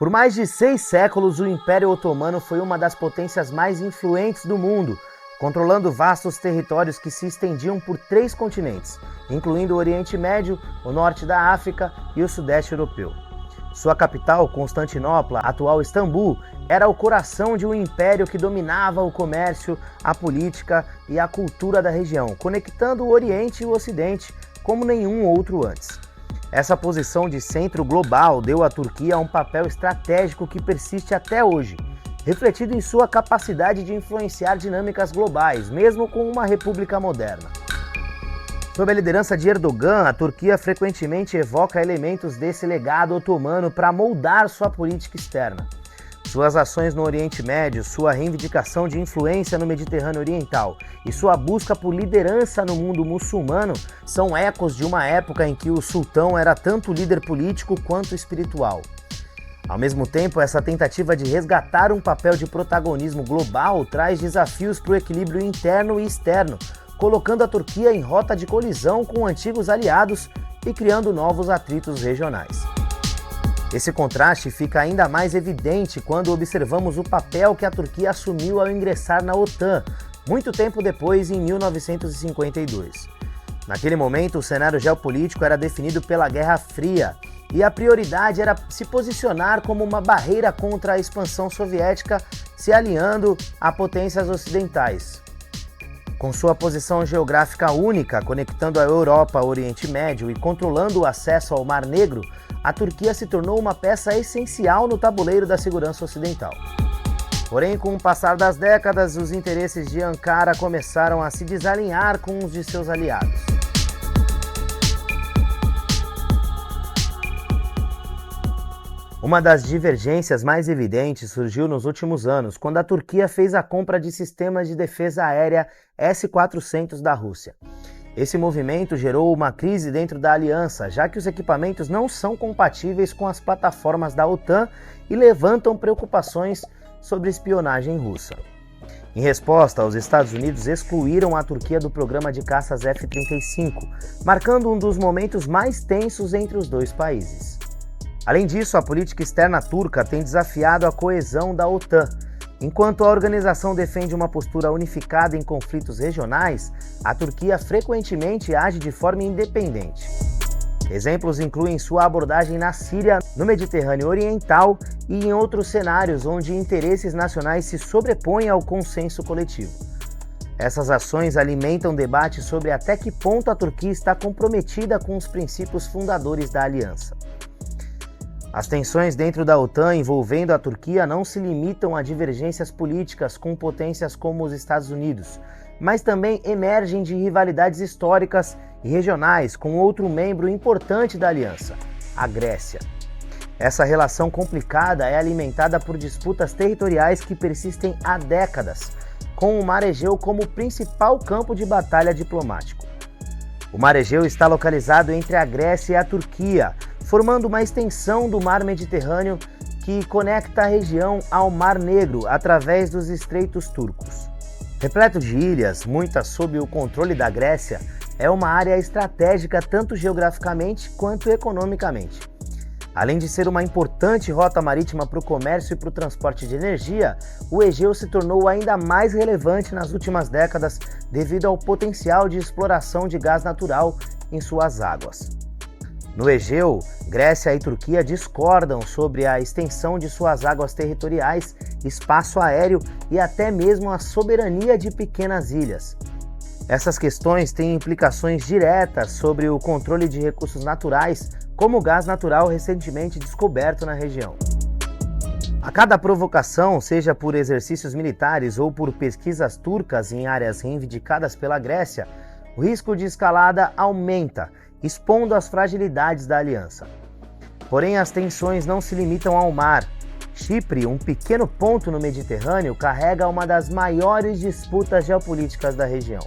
Por mais de 6 séculos, o Império Otomano foi uma das potências mais influentes do mundo, controlando vastos territórios que se estendiam por 3 continentes, incluindo o Oriente Médio, o Norte da África e o Sudeste Europeu. Sua capital, Constantinopla, atual Istambul, era o coração de um império que dominava o comércio, a política e a cultura da região, conectando o Oriente e o Ocidente como nenhum outro antes. Essa posição de centro global deu à Turquia um papel estratégico que persiste até hoje, refletido em sua capacidade de influenciar dinâmicas globais, mesmo com uma república moderna. Sob a liderança de Erdogan, a Turquia frequentemente evoca elementos desse legado otomano para moldar sua política externa. Suas ações no Oriente Médio, sua reivindicação de influência no Mediterrâneo Oriental e sua busca por liderança no mundo muçulmano são ecos de uma época em que o sultão era tanto líder político quanto espiritual. Ao mesmo tempo, essa tentativa de resgatar um papel de protagonismo global traz desafios para o equilíbrio interno e externo, colocando a Turquia em rota de colisão com antigos aliados e criando novos atritos regionais. Esse contraste fica ainda mais evidente quando observamos o papel que a Turquia assumiu ao ingressar na OTAN, muito tempo depois, em 1952. Naquele momento, o cenário geopolítico era definido pela Guerra Fria, e a prioridade era se posicionar como uma barreira contra a expansão soviética, se aliando a potências ocidentais. Com sua posição geográfica única, conectando a Europa ao Oriente Médio e controlando o acesso ao Mar Negro, a Turquia se tornou uma peça essencial no tabuleiro da segurança ocidental. Porém, com o passar das décadas, os interesses de Ankara começaram a se desalinhar com os de seus aliados. Uma das divergências mais evidentes surgiu nos últimos anos, quando a Turquia fez a compra de sistemas de defesa aérea S-400 da Rússia. Esse movimento gerou uma crise dentro da aliança, já que os equipamentos não são compatíveis com as plataformas da OTAN e levantam preocupações sobre espionagem russa. Em resposta, os Estados Unidos excluíram a Turquia do programa de caças F-35, marcando um dos momentos mais tensos entre os dois países. Além disso, a política externa turca tem desafiado a coesão da OTAN. Enquanto a organização defende uma postura unificada em conflitos regionais, a Turquia frequentemente age de forma independente. Exemplos incluem sua abordagem na Síria, no Mediterrâneo Oriental e em outros cenários onde interesses nacionais se sobrepõem ao consenso coletivo. Essas ações alimentam debates sobre até que ponto a Turquia está comprometida com os princípios fundadores da aliança. As tensões dentro da OTAN envolvendo a Turquia não se limitam a divergências políticas com potências como os Estados Unidos, mas também emergem de rivalidades históricas e regionais com outro membro importante da aliança, a Grécia. Essa relação complicada é alimentada por disputas territoriais que persistem há décadas, com o Mar Egeu como principal campo de batalha diplomático. O Mar Egeu está localizado entre a Grécia e a Turquia, formando uma extensão do Mar Mediterrâneo que conecta a região ao Mar Negro através dos estreitos turcos. Repleto de ilhas, muitas sob o controle da Grécia, é uma área estratégica tanto geograficamente quanto economicamente. Além de ser uma importante rota marítima para o comércio e para o transporte de energia, o Egeu se tornou ainda mais relevante nas últimas décadas devido ao potencial de exploração de gás natural em suas águas. No Egeu, Grécia e Turquia discordam sobre a extensão de suas águas territoriais, espaço aéreo e até mesmo a soberania de pequenas ilhas. Essas questões têm implicações diretas sobre o controle de recursos naturais, como o gás natural recentemente descoberto na região. A cada provocação, seja por exercícios militares ou por pesquisas turcas em áreas reivindicadas pela Grécia, o risco de escalada aumenta, expondo as fragilidades da aliança. Porém, as tensões não se limitam ao mar. Chipre, um pequeno ponto no Mediterrâneo, carrega uma das maiores disputas geopolíticas da região.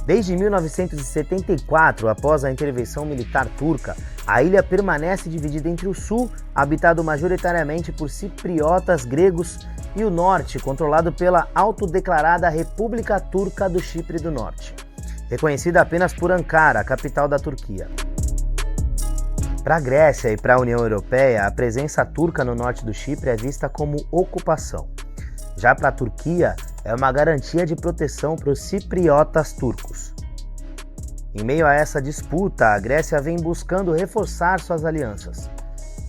Desde 1974, após a intervenção militar turca, a ilha permanece dividida entre o sul, habitado majoritariamente por cipriotas gregos, e o norte, controlado pela autodeclarada República Turca do Chipre do Norte, reconhecida apenas por Ankara, a capital da Turquia. Para a Grécia e para a União Europeia, a presença turca no norte do Chipre é vista como ocupação. Já para a Turquia, é uma garantia de proteção para os cipriotas turcos. Em meio a essa disputa, a Grécia vem buscando reforçar suas alianças.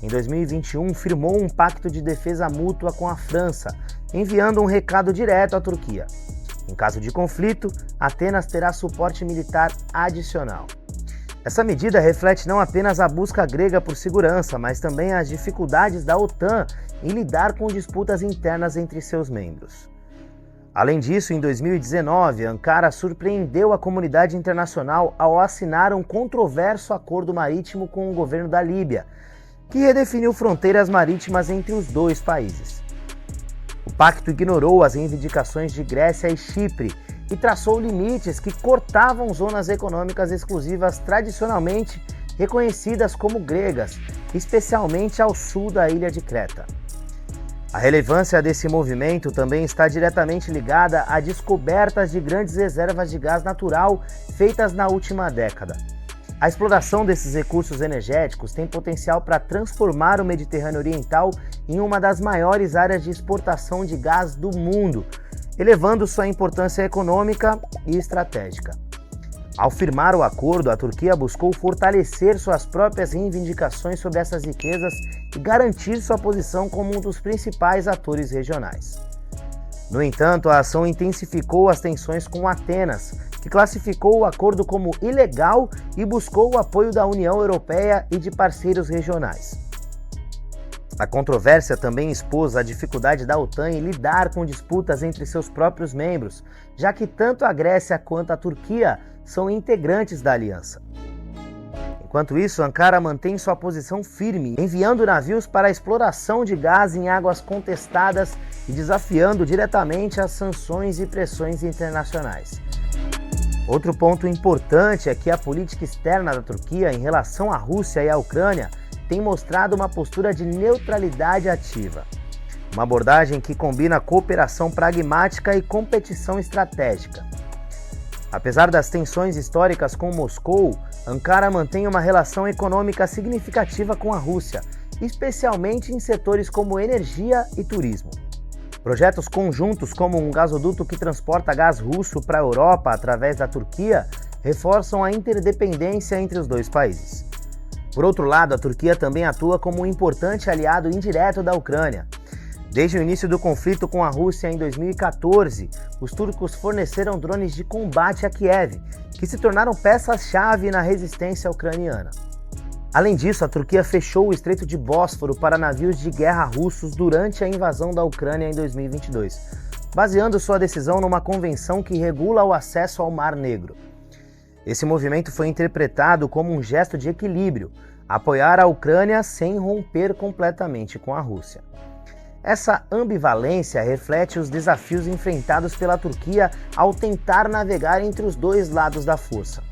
Em 2021, firmou um pacto de defesa mútua com a França, enviando um recado direto à Turquia. Em caso de conflito, Atenas terá suporte militar adicional. Essa medida reflete não apenas a busca grega por segurança, mas também as dificuldades da OTAN em lidar com disputas internas entre seus membros. Além disso, em 2019, Ankara surpreendeu a comunidade internacional ao assinar um controverso acordo marítimo com o governo da Líbia, que redefiniu fronteiras marítimas entre os dois países. O pacto ignorou as reivindicações de Grécia e Chipre e traçou limites que cortavam zonas econômicas exclusivas tradicionalmente reconhecidas como gregas, especialmente ao sul da ilha de Creta. A relevância desse movimento também está diretamente ligada a descobertas de grandes reservas de gás natural feitas na última década. A exploração desses recursos energéticos tem potencial para transformar o Mediterrâneo Oriental em uma das maiores áreas de exportação de gás do mundo, elevando sua importância econômica e estratégica. Ao firmar o acordo, a Turquia buscou fortalecer suas próprias reivindicações sobre essas riquezas e garantir sua posição como um dos principais atores regionais. No entanto, a ação intensificou as tensões com Atenas, que classificou o acordo como ilegal e buscou o apoio da União Europeia e de parceiros regionais. A controvérsia também expôs a dificuldade da OTAN em lidar com disputas entre seus próprios membros, já que tanto a Grécia quanto a Turquia são integrantes da aliança. Enquanto isso, Ankara mantém sua posição firme, enviando navios para a exploração de gás em águas contestadas e desafiando diretamente as sanções e pressões internacionais. Outro ponto importante é que a política externa da Turquia em relação à Rússia e à Ucrânia tem mostrado uma postura de neutralidade ativa. Uma abordagem que combina cooperação pragmática e competição estratégica. Apesar das tensões históricas com Moscou, Ankara mantém uma relação econômica significativa com a Rússia, especialmente em setores como energia e turismo. Projetos conjuntos como um gasoduto que transporta gás russo para a Europa através da Turquia reforçam a interdependência entre os dois países. Por outro lado, a Turquia também atua como um importante aliado indireto da Ucrânia. Desde o início do conflito com a Rússia em 2014, os turcos forneceram drones de combate a Kiev, que se tornaram peças-chave na resistência ucraniana. Além disso, a Turquia fechou o Estreito de Bósforo para navios de guerra russos durante a invasão da Ucrânia em 2022, baseando sua decisão numa convenção que regula o acesso ao Mar Negro. Esse movimento foi interpretado como um gesto de equilíbrio, apoiar a Ucrânia sem romper completamente com a Rússia. Essa ambivalência reflete os desafios enfrentados pela Turquia ao tentar navegar entre os dois lados da força.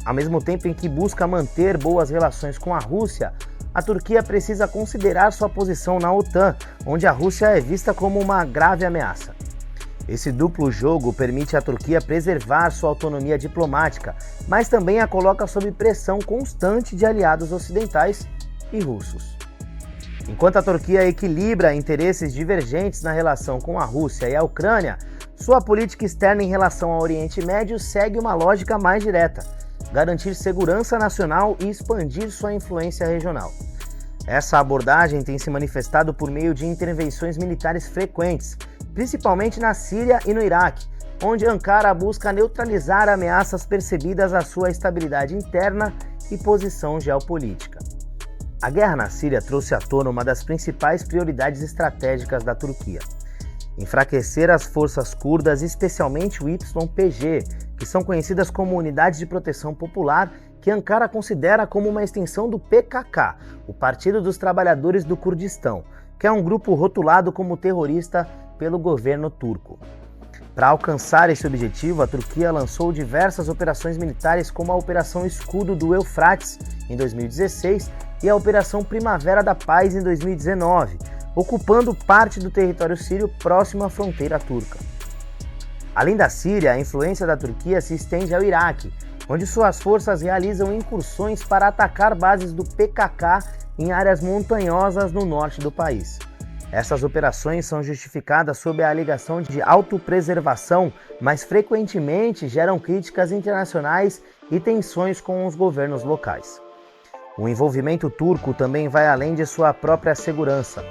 Ao mesmo tempo em que busca manter boas relações com a Rússia, a Turquia precisa considerar sua posição na OTAN, onde a Rússia é vista como uma grave ameaça. Esse duplo jogo permite à Turquia preservar sua autonomia diplomática, mas também a coloca sob pressão constante de aliados ocidentais e russos. Enquanto a Turquia equilibra interesses divergentes na relação com a Rússia e a Ucrânia, sua política externa em relação ao Oriente Médio segue uma lógica mais direta: garantir segurança nacional e expandir sua influência regional. Essa abordagem tem se manifestado por meio de intervenções militares frequentes, principalmente na Síria e no Iraque, onde Ankara busca neutralizar ameaças percebidas à sua estabilidade interna e posição geopolítica. A guerra na Síria trouxe à tona uma das principais prioridades estratégicas da Turquia: enfraquecer as forças curdas, especialmente o YPG, que são conhecidas como Unidades de Proteção Popular, que Ankara considera como uma extensão do PKK, o Partido dos Trabalhadores do Kurdistão, que é um grupo rotulado como terrorista pelo governo turco. Para alcançar esse objetivo, a Turquia lançou diversas operações militares, como a Operação Escudo do Eufrates, em 2016, e a Operação Primavera da Paz, em 2019, ocupando parte do território sírio próximo à fronteira turca. Além da Síria, a influência da Turquia se estende ao Iraque, onde suas forças realizam incursões para atacar bases do PKK em áreas montanhosas no norte do país. Essas operações são justificadas sob a alegação de autopreservação, mas frequentemente geram críticas internacionais e tensões com os governos locais. O envolvimento turco também vai além de sua própria segurança.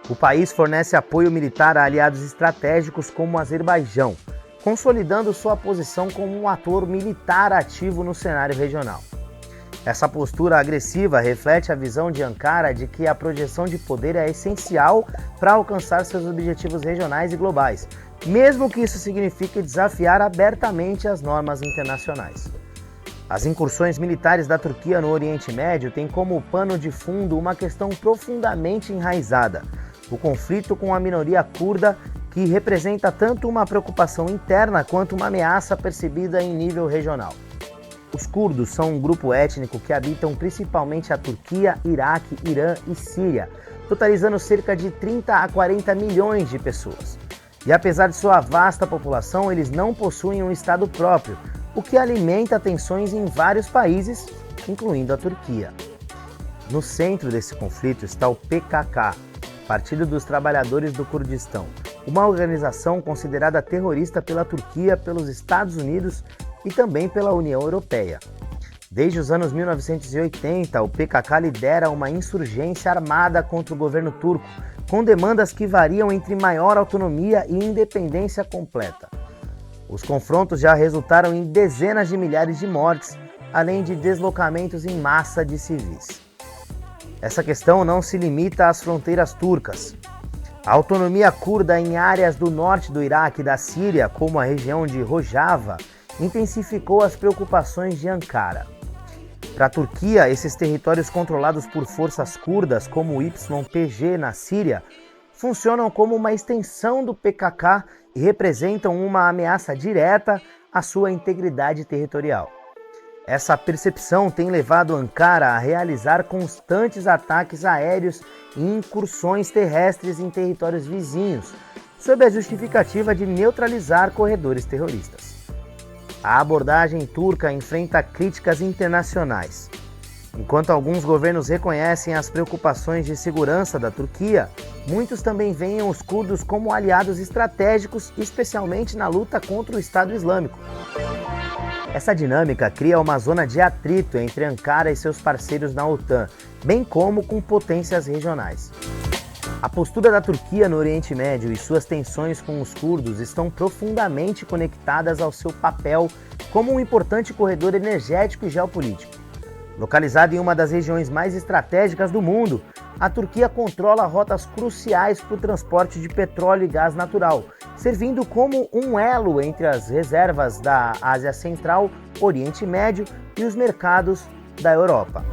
O país fornece apoio militar a aliados estratégicos como o Azerbaijão, consolidando sua posição como um ator militar ativo no cenário regional. Essa postura agressiva reflete a visão de Ankara de que a projeção de poder é essencial para alcançar seus objetivos regionais e globais, mesmo que isso signifique desafiar abertamente as normas internacionais. As incursões militares da Turquia no Oriente Médio têm como pano de fundo uma questão profundamente enraizada: o conflito com a minoria curda, que representa tanto uma preocupação interna quanto uma ameaça percebida em nível regional. Os curdos são um grupo étnico que habitam principalmente a Turquia, Iraque, Irã e Síria, totalizando cerca de 30 a 40 milhões de pessoas. E apesar de sua vasta população, eles não possuem um estado próprio, o que alimenta tensões em vários países, incluindo a Turquia. No centro desse conflito está o PKK, Partido dos Trabalhadores do Kurdistão, uma organização considerada terrorista pela Turquia, pelos Estados Unidos e também pela União Europeia. Desde os anos 1980, o PKK lidera uma insurgência armada contra o governo turco, com demandas que variam entre maior autonomia e independência completa. Os confrontos já resultaram em dezenas de milhares de mortes, além de deslocamentos em massa de civis. Essa questão não se limita às fronteiras turcas. A autonomia curda em áreas do norte do Iraque e da Síria, como a região de Rojava, intensificou as preocupações de Ankara. Para a Turquia, esses territórios controlados por forças curdas, como o YPG na Síria, funcionam como uma extensão do PKK e representam uma ameaça direta à sua integridade territorial. Essa percepção tem levado Ankara a realizar constantes ataques aéreos e incursões terrestres em territórios vizinhos, sob a justificativa de neutralizar corredores terroristas. A abordagem turca enfrenta críticas internacionais. Enquanto alguns governos reconhecem as preocupações de segurança da Turquia, muitos também veem os curdos como aliados estratégicos, especialmente na luta contra o Estado Islâmico. Essa dinâmica cria uma zona de atrito entre Ankara e seus parceiros na OTAN, bem como com potências regionais. A postura da Turquia no Oriente Médio e suas tensões com os curdos estão profundamente conectadas ao seu papel como um importante corredor energético e geopolítico. Localizada em uma das regiões mais estratégicas do mundo, a Turquia controla rotas cruciais para o transporte de petróleo e gás natural, servindo como um elo entre as reservas da Ásia Central, Oriente Médio e os mercados da Europa.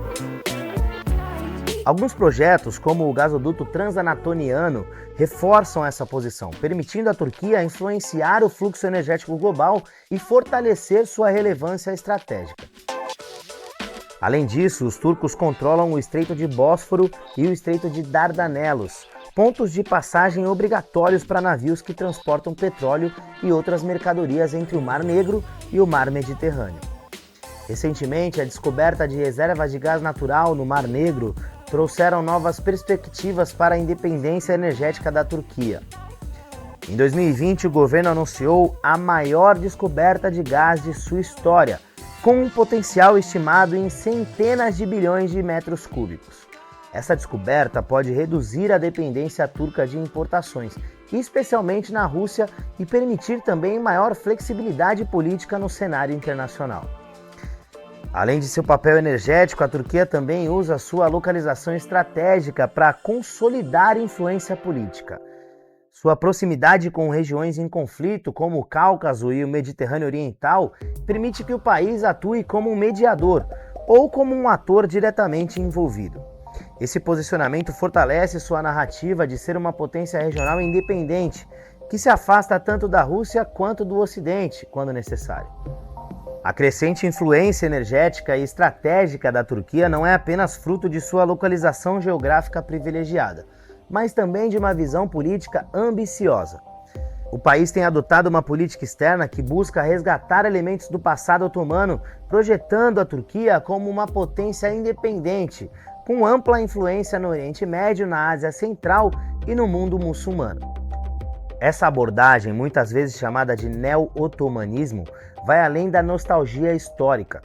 Alguns projetos, como o gasoduto transanatoliano, reforçam essa posição, permitindo à Turquia influenciar o fluxo energético global e fortalecer sua relevância estratégica. Além disso, os turcos controlam o Estreito de Bósforo e o Estreito de Dardanelos, pontos de passagem obrigatórios para navios que transportam petróleo e outras mercadorias entre o Mar Negro e o Mar Mediterrâneo. Recentemente, a descoberta de reservas de gás natural no Mar Negro trouxeram novas perspectivas para a independência energética da Turquia. Em 2020, o governo anunciou a maior descoberta de gás de sua história, com um potencial estimado em centenas de bilhões de metros cúbicos. Essa descoberta pode reduzir a dependência turca de importações, especialmente na Rússia, e permitir também maior flexibilidade política no cenário internacional. Além de seu papel energético, a Turquia também usa sua localização estratégica para consolidar influência política. Sua proximidade com regiões em conflito, como o Cáucaso e o Mediterrâneo Oriental, permite que o país atue como um mediador ou como um ator diretamente envolvido. Esse posicionamento fortalece sua narrativa de ser uma potência regional independente, que se afasta tanto da Rússia quanto do Ocidente, quando necessário. A crescente influência energética e estratégica da Turquia não é apenas fruto de sua localização geográfica privilegiada, mas também de uma visão política ambiciosa. O país tem adotado uma política externa que busca resgatar elementos do passado otomano, projetando a Turquia como uma potência independente, com ampla influência no Oriente Médio, na Ásia Central e no mundo muçulmano. Essa abordagem, muitas vezes chamada de neo-otomanismo, vai além da nostalgia histórica.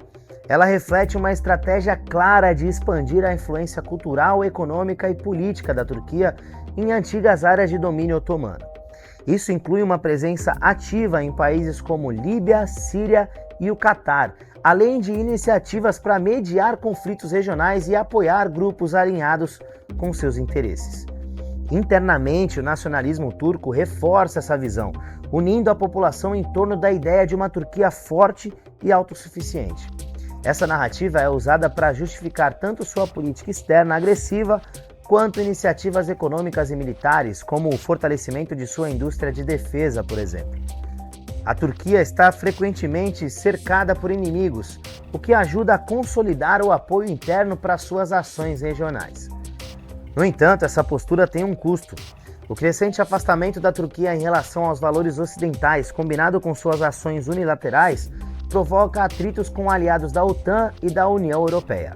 Ela reflete uma estratégia clara de expandir a influência cultural, econômica e política da Turquia em antigas áreas de domínio otomano. Isso inclui uma presença ativa em países como Líbia, Síria e o Catar, além de iniciativas para mediar conflitos regionais e apoiar grupos alinhados com seus interesses. Internamente, o nacionalismo turco reforça essa visão, unindo a população em torno da ideia de uma Turquia forte e autossuficiente. Essa narrativa é usada para justificar tanto sua política externa agressiva, quanto iniciativas econômicas e militares, como o fortalecimento de sua indústria de defesa, por exemplo. A Turquia está frequentemente cercada por inimigos, o que ajuda a consolidar o apoio interno para suas ações regionais. No entanto, essa postura tem um custo. O crescente afastamento da Turquia em relação aos valores ocidentais, combinado com suas ações unilaterais, provoca atritos com aliados da OTAN e da União Europeia.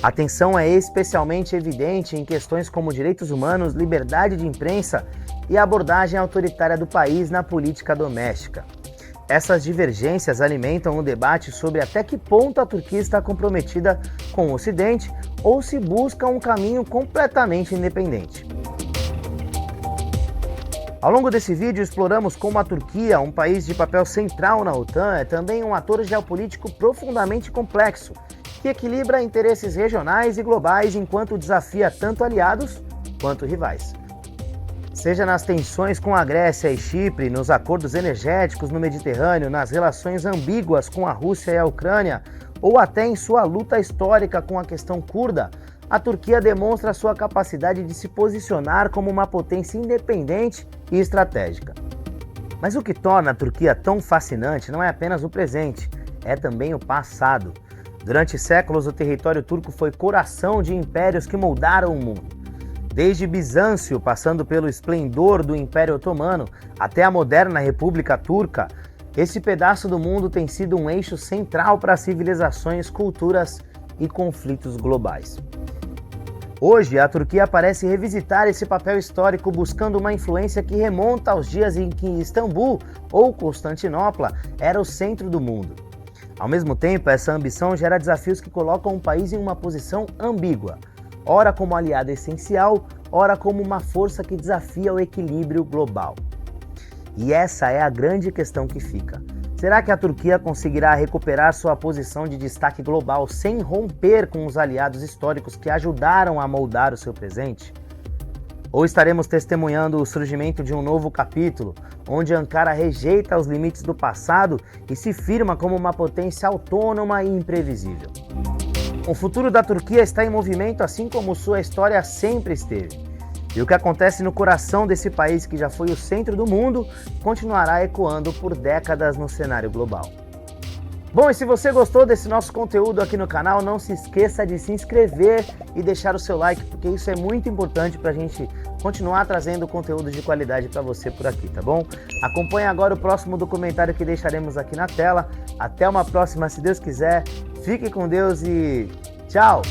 A tensão é especialmente evidente em questões como direitos humanos, liberdade de imprensa e abordagem autoritária do país na política doméstica. Essas divergências alimentam o debate sobre até que ponto a Turquia está comprometida com o Ocidente ou se busca um caminho completamente independente. Ao longo desse vídeo exploramos como a Turquia, um país de papel central na OTAN, é também um ator geopolítico profundamente complexo, que equilibra interesses regionais e globais enquanto desafia tanto aliados quanto rivais. Seja nas tensões com a Grécia e Chipre, nos acordos energéticos no Mediterrâneo, nas relações ambíguas com a Rússia e a Ucrânia, ou até em sua luta histórica com a questão curda, a Turquia demonstra sua capacidade de se posicionar como uma potência independente e estratégica. Mas o que torna a Turquia tão fascinante não é apenas o presente, é também o passado. Durante séculos, o território turco foi coração de impérios que moldaram o mundo. Desde Bizâncio, passando pelo esplendor do Império Otomano, até a moderna República Turca, esse pedaço do mundo tem sido um eixo central para civilizações, culturas e conflitos globais. Hoje, a Turquia parece revisitar esse papel histórico buscando uma influência que remonta aos dias em que Istambul ou Constantinopla era o centro do mundo. Ao mesmo tempo, essa ambição gera desafios que colocam o país em uma posição ambígua, ora como aliado essencial, ora como uma força que desafia o equilíbrio global. E essa é a grande questão que fica. Será que a Turquia conseguirá recuperar sua posição de destaque global sem romper com os aliados históricos que ajudaram a moldar o seu presente? Ou estaremos testemunhando o surgimento de um novo capítulo, onde Ankara rejeita os limites do passado e se firma como uma potência autônoma e imprevisível? O futuro da Turquia está em movimento, assim como sua história sempre esteve. E o que acontece no coração desse país, que já foi o centro do mundo, continuará ecoando por décadas no cenário global. Bom, e se você gostou desse nosso conteúdo aqui no canal, não se esqueça de se inscrever e deixar o seu like, porque isso é muito importante para a gente continuar trazendo conteúdo de qualidade para você por aqui, tá bom? Acompanhe agora o próximo documentário que deixaremos aqui na tela. Até uma próxima, se Deus quiser. Fique com Deus e tchau!